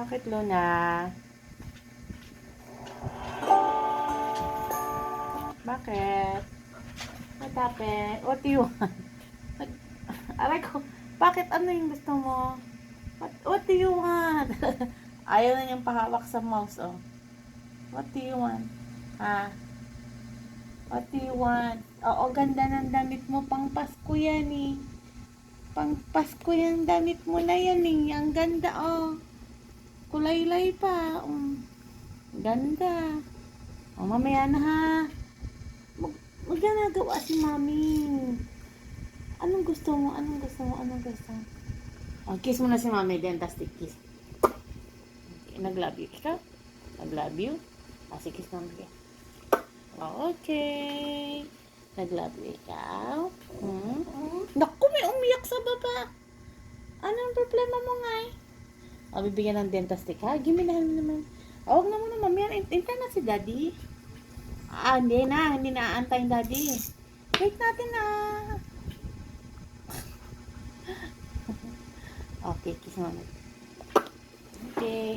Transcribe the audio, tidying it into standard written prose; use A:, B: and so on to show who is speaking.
A: Bakit, Luna? Bakit? What happened? What do you want? Aray ko, bakit ano yung gusto mo? What do you want? Ayaw na niyang pahawak sa mouse, oh. What do you want? Ha? What do you want? Oo, ganda ng damit mo. Pang Pasko yan, eh. Pang Pasko yung damit mo na yan, eh. Ang ganda, oh. Kulay-lay pa. Ganda. O, mamaya na, ha. Magganagawa si mami. Anong gusto mo? Anong gusto mo? Anong gusto mo? Oh, kiss mo na si mami. Dentastic kiss. Okay, nag-love you ka? Nag-love you? Sige, kiss mami. Oh, okay. Nag-love you ikaw? Naku, may umiyak sa baba. Anong problema mo nga eh? O, bibigyan ng dentastic ha? Gimme na naman. Huwag na muna mamaya. Intay na si daddy. Hindi na. Hindi na aantay daddy. Wait natin na. Okay, kiss mo. Okay.